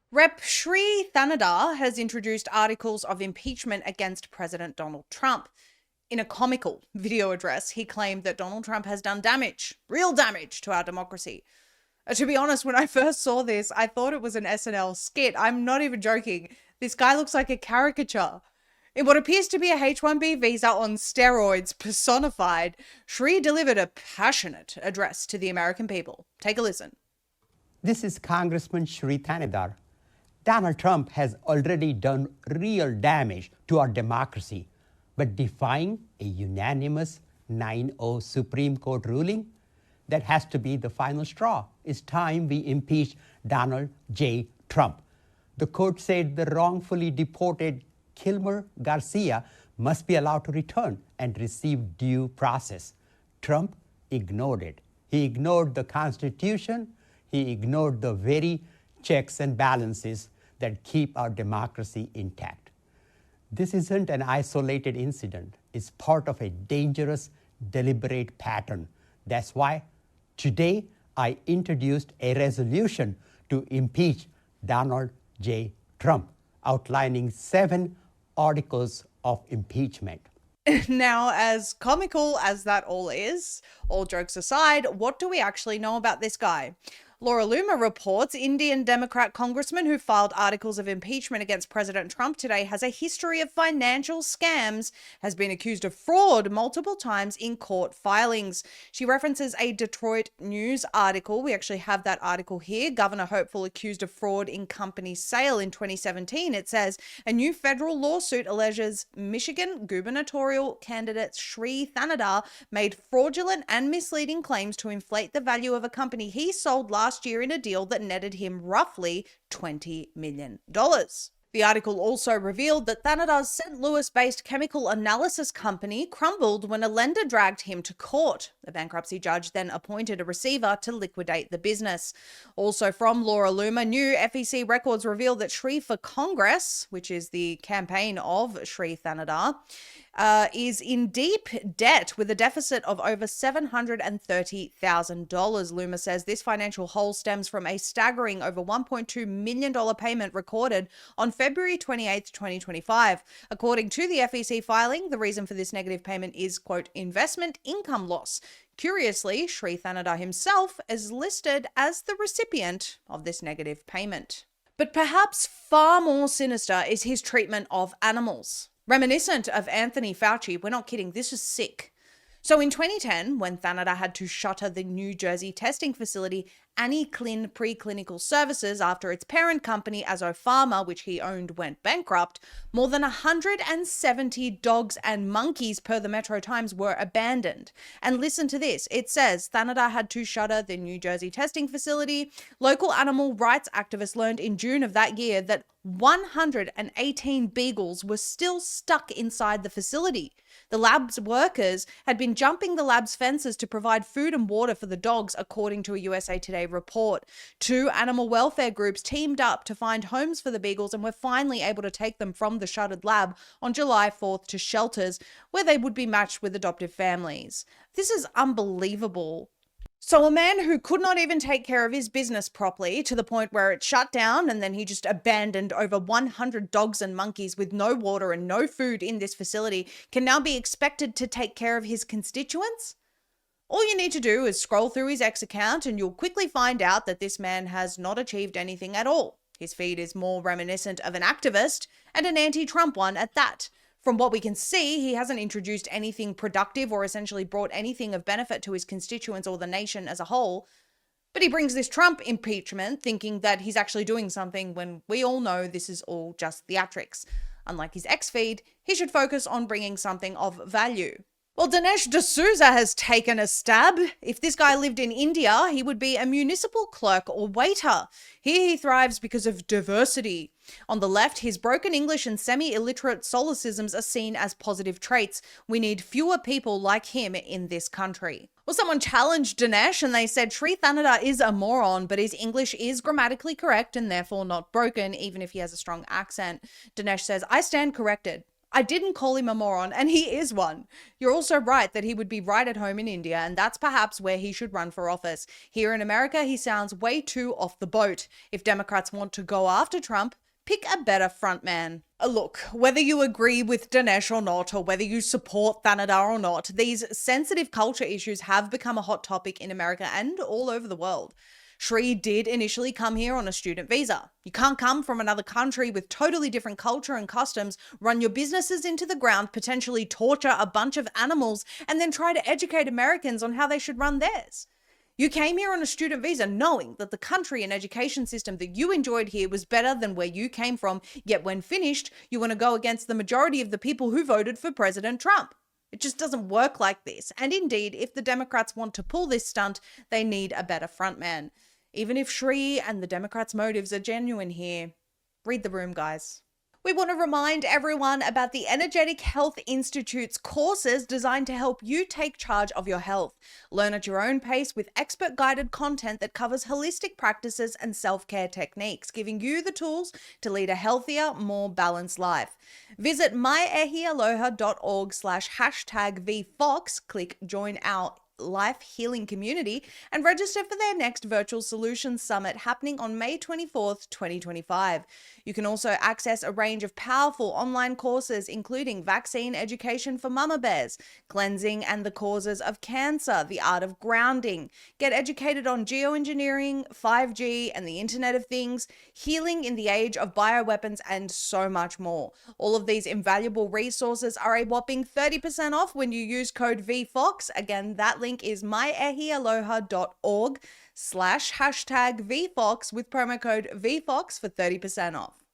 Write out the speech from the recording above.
Rep. Shri Thanedar has introduced articles of impeachment against President Donald Trump. In a comical video address, he claimed that Donald Trump has done damage, real damage, to our democracy. To be honest, when I first saw this, I thought it was an SNL skit. I'm not even joking. This guy looks like a caricature. In what appears to be a H-1B visa on steroids personified, Shri delivered a passionate address to the American people. Take a listen. This is Congressman Shri Thanedar. Donald Trump has already done real damage to our democracy, but defying a unanimous 9-0 Supreme Court ruling, that has to be the final straw. It's time we impeach Donald J. Trump. The court said the wrongfully deported Kilmer Garcia must be allowed to return and receive due process. Trump ignored it. He ignored the Constitution. He ignored the very checks and balances that keep our democracy intact. This isn't an isolated incident. It's part of a dangerous, deliberate pattern. That's why today I introduced a resolution to impeach Donald J. Trump, outlining 7 articles of impeachment. Now, as comical as that all is, all jokes aside, what do we actually know about this guy? Laura Loomer reports Indian Democrat congressman who filed articles of impeachment against President Trump today has a history of financial scams, has been accused of fraud multiple times in court filings. She references a Detroit News article. We actually have that article here. Governor hopeful accused of fraud in company sale in 2017. It says a new federal lawsuit alleges Michigan gubernatorial candidate Shri Thanedar made fraudulent and misleading claims to inflate the value of a company he sold last year in a deal that netted him roughly $20 million. The article also revealed that Thanedar's St. Louis-based chemical analysis company crumbled when a lender dragged him to court. The bankruptcy judge then appointed a receiver to liquidate the business. Also from Laura Loomer, new FEC records reveal that Shri for Congress, which is the campaign of Shri Thanedar, is in deep debt with a deficit of over $730,000. Loomer says this financial hole stems from a staggering over $1.2 million payment recorded on February 28, 2025. According to the FEC filing, the reason for this negative payment is, quote, investment income loss. Curiously, Shri Thanedar himself is listed as the recipient of this negative payment. But perhaps far more sinister is his treatment of animals. Reminiscent of Anthony Fauci, we're not kidding, this is sick. So in 2010, when Thanedar had to shutter the New Jersey testing facility AnyClin Preclinical Services after its parent company Azopharma, which he owned, went bankrupt, more than 170 dogs and monkeys per the Metro Times were abandoned. And listen to this. It says Thanedar had to shutter the New Jersey testing facility. Local animal rights activists learned in June of that year that 118 beagles were still stuck inside the facility. The lab's workers had been jumping the lab's fences to provide food and water for the dogs, according to a USA Today report. 2 animal welfare groups teamed up to find homes for the beagles and were finally able to take them from the shuttered lab on July 4th to shelters where they would be matched with adoptive families. This is unbelievable. So a man who could not even take care of his business properly to the point where it shut down and then he just abandoned over 100 dogs and monkeys with no water and no food in this facility can now be expected to take care of his constituents? All you need to do is scroll through his X account and you'll quickly find out that this man has not achieved anything at all. His feed is more reminiscent of an activist and an anti-Trump one at that. From what we can see, he hasn't introduced anything productive or essentially brought anything of benefit to his constituents or the nation as a whole. But he brings this Trump impeachment thinking that he's actually doing something when we all know this is all just theatrics. Unlike his X feed, he should focus on bringing something of value. Well, Dinesh D'Souza has taken a stab. If this guy lived in India, he would be a municipal clerk or waiter. Here he thrives because of diversity. On the left, his broken English and semi-illiterate solecisms are seen as positive traits. We need fewer people like him in this country. Well, someone challenged Dinesh and they said Shri Thanedar is a moron, but his English is grammatically correct and therefore not broken, even if he has a strong accent. Dinesh says, I stand corrected. I didn't call him a moron, and he is one. You're also right that he would be right at home in India, and that's perhaps where he should run for office. Here in America, he sounds way too off the boat. If Democrats want to go after Trump, pick a better frontman. Look, whether you agree with Dinesh or not, or whether you support Thanedar or not, these sensitive culture issues have become a hot topic in America and all over the world. Shri did initially come here on a student visa. You can't come from another country with totally different culture and customs, run your businesses into the ground, potentially torture a bunch of animals, and then try to educate Americans on how they should run theirs. You came here on a student visa knowing that the country and education system that you enjoyed here was better than where you came from, yet when finished, you want to go against the majority of the people who voted for President Trump. It just doesn't work like this. And indeed, if the Democrats want to pull this stunt, they need a better frontman. Even if Shri and the Democrats' motives are genuine here, read the room, guys. We want to remind everyone about the Energetic Health Institute's courses designed to help you take charge of your health. Learn at your own pace with expert-guided content that covers holistic practices and self-care techniques, giving you the tools to lead a healthier, more balanced life. Visit myehialoha.org/#VFox, click Join Our Life Healing Community, and register for their next Virtual Solutions Summit happening on May 24th, 2025. You can also access a range of powerful online courses, including vaccine education for mama bears, cleansing and the causes of cancer, the art of grounding, get educated on geoengineering, 5G and the Internet of Things, healing in the age of bioweapons, and so much more. All of these invaluable resources are a whopping 30% off when you use code VFOX. Again, that link is myehialoha.org/#VFox with promo code VFox for 30% off.